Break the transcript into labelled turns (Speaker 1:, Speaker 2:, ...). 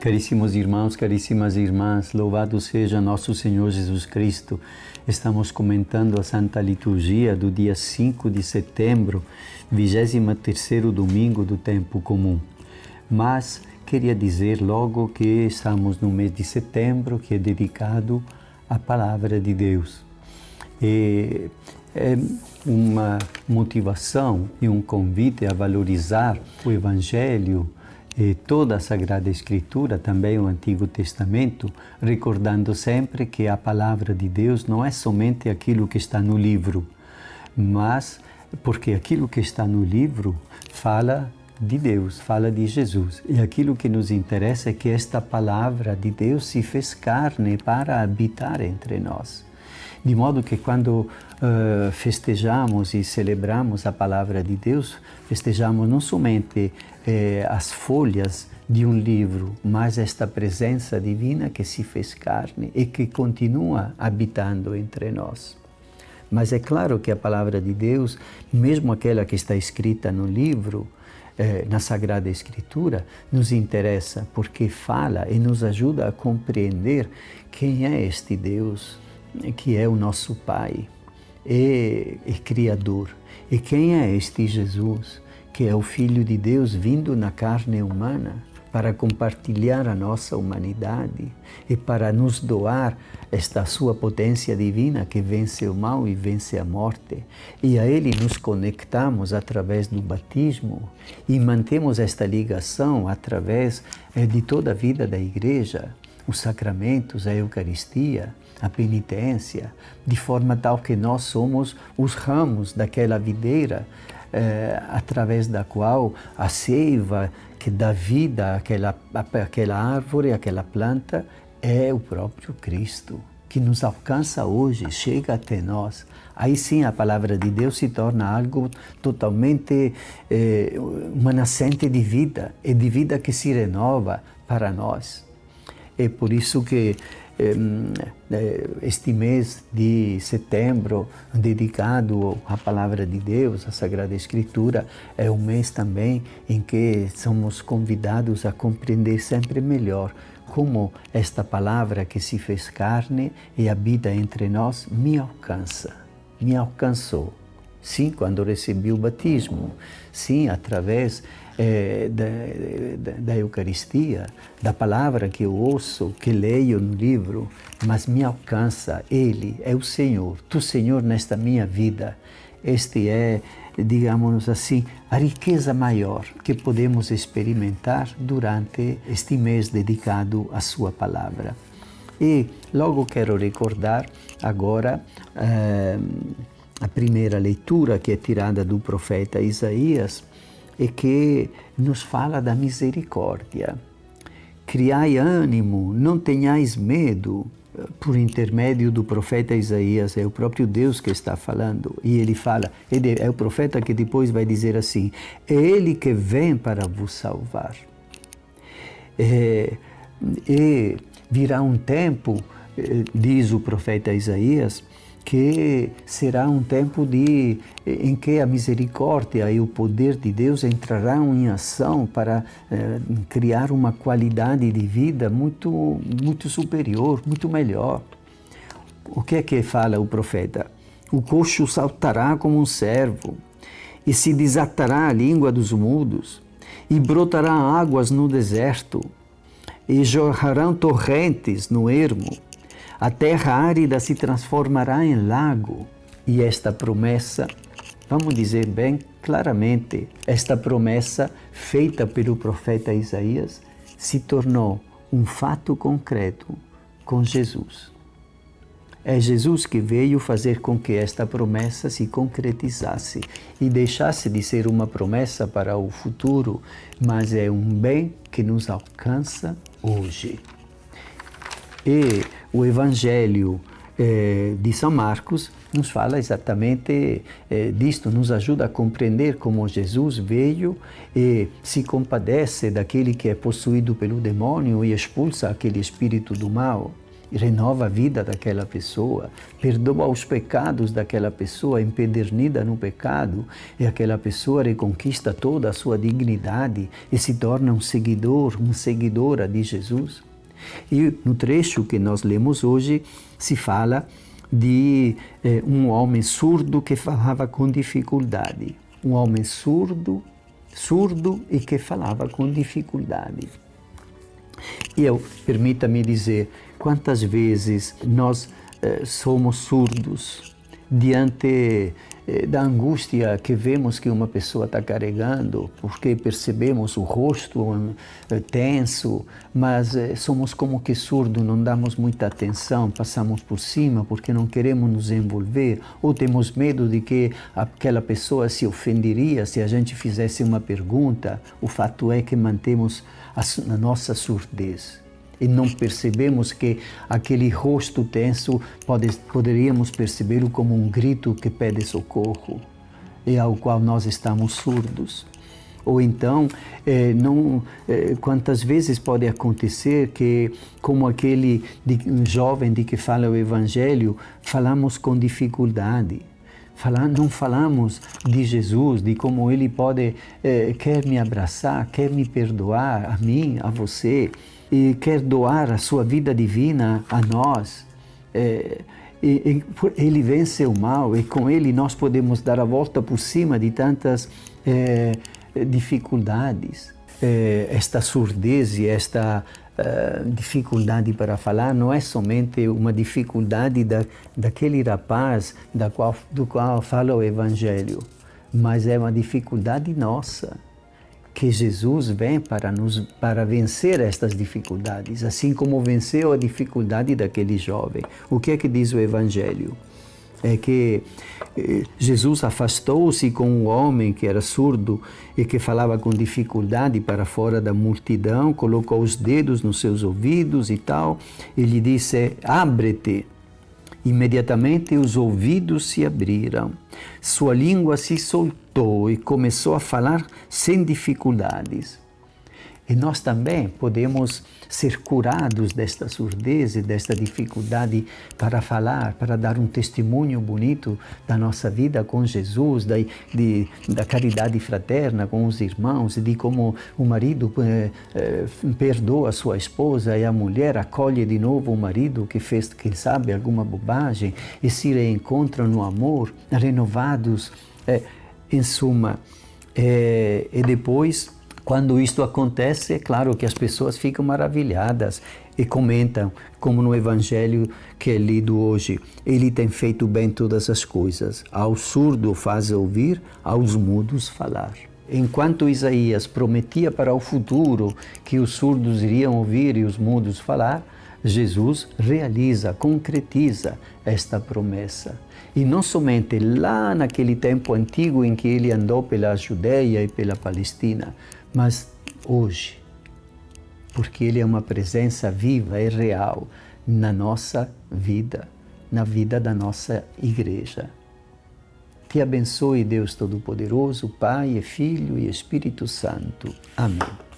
Speaker 1: Caríssimos irmãos, caríssimas irmãs, louvado seja nosso Senhor Jesus Cristo. Estamos comentando a Santa Liturgia do dia 5 de setembro, 23º domingo do tempo comum. Mas queria dizer logo que estamos no mês de setembro, que é dedicado à Palavra de Deus. E é uma motivação e um convite a valorizar o Evangelho e toda a Sagrada Escritura, também o Antigo Testamento, recordando sempre que a Palavra de Deus não é somente aquilo que está no livro, mas porque aquilo que está no livro fala de Deus, fala de Jesus. E aquilo que nos interessa é que esta Palavra de Deus se fez carne para habitar entre nós. De modo que quando festejamos e celebramos a Palavra de Deus, festejamos não somente as folhas de um livro, mas esta presença divina que se fez carne e que continua habitando entre nós. Mas é claro que a Palavra de Deus, mesmo aquela que está escrita no livro, na Sagrada Escritura, nos interessa porque fala e nos ajuda a compreender quem é este Deus, que é o nosso Pai e Criador. E quem é este Jesus, que é o Filho de Deus vindo na carne humana para compartilhar a nossa humanidade e para nos doar esta sua potência divina que vence o mal e vence a morte. E a Ele nos conectamos através do batismo e mantemos esta ligação através de toda a vida da Igreja, os sacramentos, a Eucaristia, a penitência, de forma tal que nós somos os ramos daquela videira, através da qual a seiva que dá vida àquela árvore, àquela planta, é o próprio Cristo, que nos alcança hoje, chega até nós. Aí sim a Palavra de Deus se torna algo totalmente, uma nascente de vida, e de vida que se renova para nós. É por isso que este mês de setembro, dedicado à Palavra de Deus, à Sagrada Escritura, é um mês também em que somos convidados a compreender sempre melhor como esta Palavra que se fez carne e habita entre nós me alcança, me alcançou. Sim, quando recebi o batismo, sim, através da Eucaristia, da palavra que eu ouço, que leio no livro, mas me alcança. Ele é o Senhor, Tu, Senhor, nesta minha vida. Este é, digamos assim, a riqueza maior que podemos experimentar durante este mês dedicado à Sua Palavra. E logo quero recordar agora a primeira leitura, que é tirada do profeta Isaías, e que nos fala da misericórdia. Criai ânimo, não tenhais medo. Por intermédio do profeta Isaías, é o próprio Deus que está falando. E ele fala, é o profeta que depois vai dizer assim, é Ele que vem para vos salvar. E virá um tempo, diz o profeta Isaías, que será um tempo em que a misericórdia e o poder de Deus entrarão em ação para criar uma qualidade de vida muito, muito superior, muito melhor. O que é que fala o profeta? O coxo saltará como um cervo, e se desatará a língua dos mudos, e brotará águas no deserto, e jorrarão torrentes no ermo. A terra árida se transformará em lago. E esta promessa, vamos dizer bem claramente, esta promessa feita pelo profeta Isaías se tornou um fato concreto com Jesus. É Jesus que veio fazer com que esta promessa se concretizasse e deixasse de ser uma promessa para o futuro, mas é um bem que nos alcança hoje. E o Evangelho de São Marcos nos fala exatamente disto, nos ajuda a compreender como Jesus veio e se compadece daquele que é possuído pelo demônio e expulsa aquele espírito do mal. renova a vida daquela pessoa, perdoa os pecados daquela pessoa empedernida no pecado, e aquela pessoa reconquista toda a sua dignidade e se torna um seguidor, uma seguidora de Jesus. E no trecho que nós lemos hoje, se fala de um homem surdo que falava com dificuldade. Um homem surdo e que falava com dificuldade. E permita-me dizer, quantas vezes nós somos surdos diante da angústia que vemos que uma pessoa está carregando, porque percebemos o rosto tenso, mas somos como que surdos, não damos muita atenção, passamos por cima porque não queremos nos envolver, ou temos medo de que aquela pessoa se ofenderia se a gente fizesse uma pergunta. O fato é que mantemos a nossa surdez. E não percebemos que aquele rosto tenso poderíamos percebê-lo como um grito que pede socorro e ao qual nós estamos surdos. Ou então, quantas vezes pode acontecer que, como aquele jovem de que fala o Evangelho, falamos com dificuldade. Não falamos de Jesus, de como Ele quer me abraçar, quer me perdoar, a mim, a você, e quer doar a sua vida divina a nós. Ele vence o mal e com Ele nós podemos dar a volta por cima de tantas dificuldades. Esta surdez e esta dificuldade para falar não é somente uma dificuldade daquele rapaz do qual fala o Evangelho, mas é uma dificuldade nossa, que Jesus vem para vencer estas dificuldades, assim como venceu a dificuldade daquele jovem. O que é que diz o Evangelho? É que Jesus afastou-se com um homem que era surdo e que falava com dificuldade para fora da multidão, colocou os dedos nos seus ouvidos e tal, e lhe disse: "Abre-te." Imediatamente os ouvidos se abriram, sua língua se soltou e começou a falar sem dificuldades. E nós também podemos ser curados desta surdez e desta dificuldade para falar, para dar um testemunho bonito da nossa vida com Jesus, da caridade fraterna com os irmãos, de como o marido perdoa a sua esposa e a mulher acolhe de novo o marido que fez, quem sabe, alguma bobagem e se reencontram no amor, renovados, em suma. E depois, quando isto acontece, é claro que as pessoas ficam maravilhadas e comentam, como no Evangelho que é lido hoje: Ele tem feito bem todas as coisas, ao surdo faz ouvir, aos mudos falar. Enquanto Isaías prometia para o futuro que os surdos iriam ouvir e os mudos falar, Jesus realiza, concretiza esta promessa. E não somente lá naquele tempo antigo em que ele andou pela Judeia e pela Palestina, mas hoje, porque ele é uma presença viva e real na nossa vida, na vida da nossa igreja. Te abençoe Deus Todo-Poderoso, Pai, Filho e Espírito Santo. Amém.